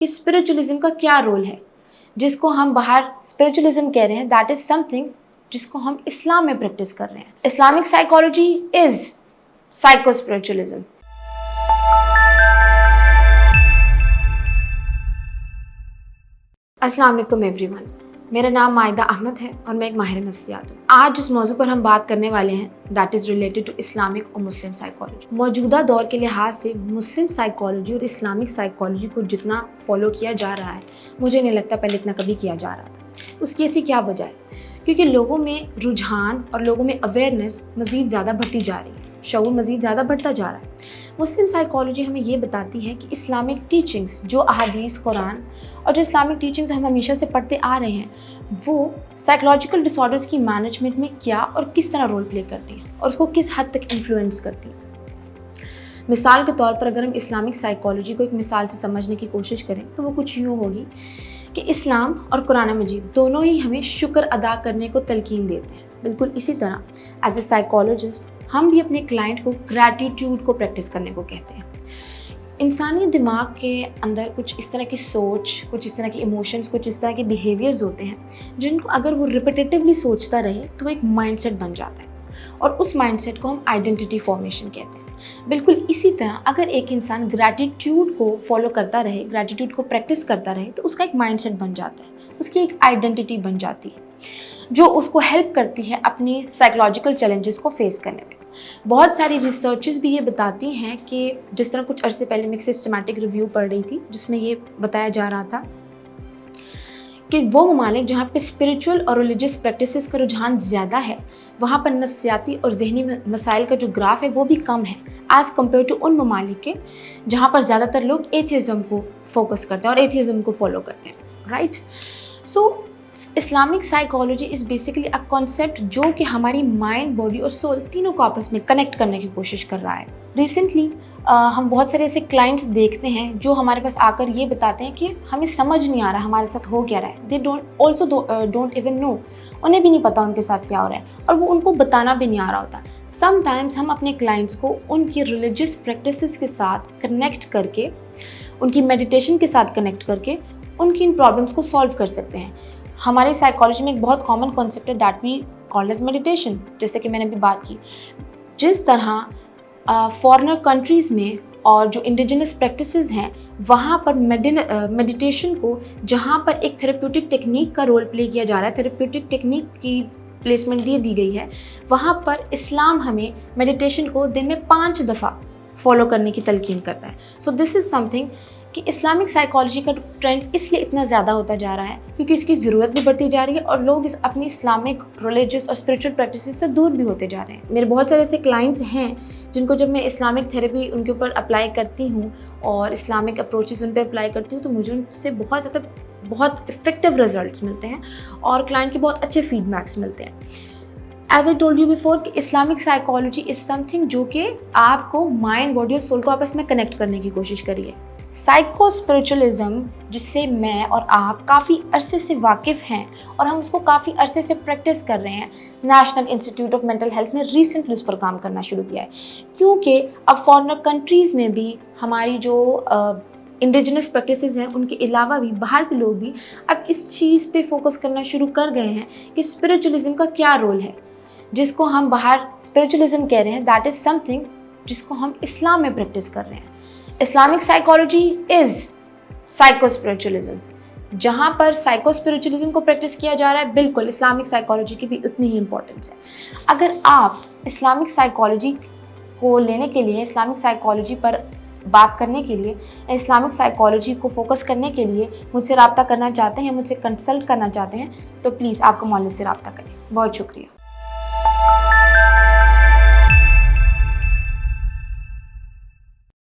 कि स्पिरिचुअलिज्म का क्या रोल है, जिसको हम बाहर स्पिरिचुअलिज्म कह रहे हैं, दैट इज समथिंग जिसको हम इस्लाम में प्रैक्टिस कर रहे हैं। Islamic psychology is psycho spiritualism. अस्सलाम वालेकुम एवरीवन, मेरा नाम माहिदा अहमद है और मैं एक माहिर नफ्सियात हूँ। आज जिस मौजू पर हम बात करने वाले हैं that is related to Islamic और मुस्लिम साइकोलॉजी। मौजूदा दौर के लिहाज से मुस्लिम साइकोलॉजी और इस्लामिक साइकोलॉजी को जितना फॉलो किया जा रहा है, मुझे नहीं लगता पहले इतना कभी किया जा रहा था। उसकी ऐसी क्या वजह है? क्योंकि लोगों में रुझान और लोगों में अवेयरनेस मज़ीद ज़्यादा बढ़ती जा रही है, शऊर मज़ीद ज़्यादा बढ़ता जा रहा है। मुस्लिम साइकोलॉजी हमें ये बताती है कि इस्लामिक टीचिंग्स, जो अहादीस, कुरान और जो इस्लामिक टीचिंग्स हम हमेशा से पढ़ते आ रहे हैं, वो साइकोलॉजिकल डिसऑर्डर्स की मैनेजमेंट में क्या और किस तरह रोल प्ले करती हैं और उसको किस हद तक इन्फ्लुएंस करती हैं। मिसाल के तौर पर अगर हम इस्लामिक साइकोलॉजी को एक मिसाल से समझने की कोशिश करें तो वो कुछ यूँ होगी कि इस्लाम और कुरान मजीद दोनों ही हमें शुक्र अदा करने को तलकीन देते हैं। बिल्कुल इसी तरह एज ए साइकोलॉजिस्ट हम भी अपने क्लाइंट को ग्रैटिट्यूड को प्रैक्टिस करने को कहते हैं। इंसानी दिमाग के अंदर कुछ इस तरह की सोच, कुछ इस तरह की इमोशंस, कुछ इस तरह के बिहेवियर्स होते हैं जिनको अगर वो रिपीटेटिवली सोचता रहे तो वो एक माइंडसेट बन जाता है और उस माइंडसेट को हम आइडेंटिटी फॉर्मेशन कहते हैं। बिल्कुल इसी तरह अगर एक इंसान ग्रैटिट्यूड को फॉलो करता रहे, ग्रैटिट्यूड को प्रैक्टिस करता रहे तो उसका एक माइंडसेट बन जाता है, उसकी एक आइडेंटिटी बन जाती है जो उसको हेल्प करती है अपनी साइकोलॉजिकल चैलेंजेस को फेस करने में। बहुत सारी रिसर्चेस भी ये बताती हैं कि जिस तरह कुछ अरसे पहले मैं एक सिस्टमैटिक रिव्यू पढ़ रही थी जिसमें ये बताया जा रहा था कि वो ममालिक जहाँ पे स्पिरिचुअल और रिलीजियस प्रैक्टिसेस का रुझान ज़्यादा है, वहाँ पर नफ्सियाती और जहनी मसाइल का जो ग्राफ है वो भी कम है एज़ कम्पेयर टू उन ममालिक के जहाँ पर ज़्यादातर लोग एथियज़म को फोकस करते हैं और एथियज़म को फॉलो करते हैं, right. So Islamic psychology is basically a concept जो कि हमारी माइंड, बॉडी और सोल तीनों को आपस में कनेक्ट करने की कोशिश कर रहा है। रिसेंटली हम बहुत सारे ऐसे क्लाइंट्स देखते हैं जो हमारे पास आकर ये बताते हैं कि हमें समझ नहीं आ रहा हमारे साथ हो क्या रहा है। दे डोंट इवन नो, उन्हें भी नहीं पता उनके साथ क्या हो रहा है और वो उनको बताना भी नहीं आ रहा होता। समटाइम्स हम अपने क्लाइंट्स को उनकी रिलीजियस प्रैक्टिसेस के साथ कनेक्ट करके, उनकी मेडिटेशन के साथ कनेक्ट करके उनकी इन प्रॉब्लम्स को सॉल्व कर सकते हैं। हमारी साइकोलॉजी में एक बहुत कॉमन कॉन्सेप्ट है that we called as meditation, जैसे कि मैंने अभी बात की। जिस तरह फॉरेनर कंट्रीज़ में और जो इंडिजिनस प्रैक्टिसेस हैं वहाँ पर मेडिटेशन को, जहाँ पर एक थेरेप्यूटिक टेक्निक का रोल प्ले किया जा रहा है, थेरेप्यूटिक टेक्निक की प्लेसमेंट दी गई है, वहाँ पर इस्लाम हमें मेडिटेशन को दिन में 5 दफ़ा फॉलो करने की तलकीन करता है। सो दिस इज़ समथिंग कि इस्लामिक साइकोलॉजी का ट्रेंड इसलिए इतना ज़्यादा होता जा रहा है क्योंकि इसकी ज़रूरत भी बढ़ती जा रही है और लोग अपनी इस्लामिक, रिलीजियस और स्पिरिचुअल प्रैक्टिसेस से दूर भी होते जा रहे हैं। मेरे बहुत सारे ऐसे क्लाइंट्स हैं जिनको जब मैं इस्लामिक थेरेपी उनके ऊपर अप्लाई करती हूँ और इस्लामिक अप्रोचेस उन पर अप्लाई करती हूँ तो मुझे उनसे बहुत इफ़ेक्टिव रिजल्ट्स मिलते हैं और क्लाइंट के बहुत अच्छे फीडबैक्स मिलते हैं। As I told you before कि इस्लामिक साइकोलॉजी इज़ समथिंग जो कि आपको माइंड, बॉडी और सोल को आपस में कनेक्ट करने की कोशिश करी है। साइको स्पिरिचुअलिज्म जिससे मैं और आप काफ़ी अरसे से वाकिफ़ हैं और हम उसको काफ़ी अरसे से प्रैक्टिस कर रहे हैं, national institute of mental health ने रिसेंटली उस पर काम करना शुरू किया है क्योंकि अब फॉरेनर कंट्रीज़ में भी हमारी जो इंडिजिनस प्रैक्टिसेस हैं उनके अलावा भी बाहर के लोग भी अब इस चीज़ पे फोकस करना शुरू कर गए हैं कि स्पिरिचुअलिज्म का क्या रोल है, जिसको हम बाहर स्पिरिचुअलिज्म कह रहे हैं, दैट इज़ समथिंग जिसको हम इस्लाम में प्रैक्टिस कर रहे हैं। Islamic psychology is psycho spiritualism. जहाँ पर साइको स्पिरिचुअलिज्म को प्रैक्टिस किया जा रहा है, बिल्कुल इस्लामिक साइकोलॉजी की भी उतनी ही इम्पोर्टेंस है। अगर आप इस्लामिक साइकोलॉजी को लेने के लिए, इस्लामिक साइकोलॉजी पर बात करने के लिए, इस्लामिक साइकोलॉजी को फोकस करने के लिए मुझसे रब्ता करना चाहते हैं, मुझसे कंसल्ट करना चाहते हैं तो प्लीज़ आपको मौलवी से रब्ता करें। बहुत शुक्रिया।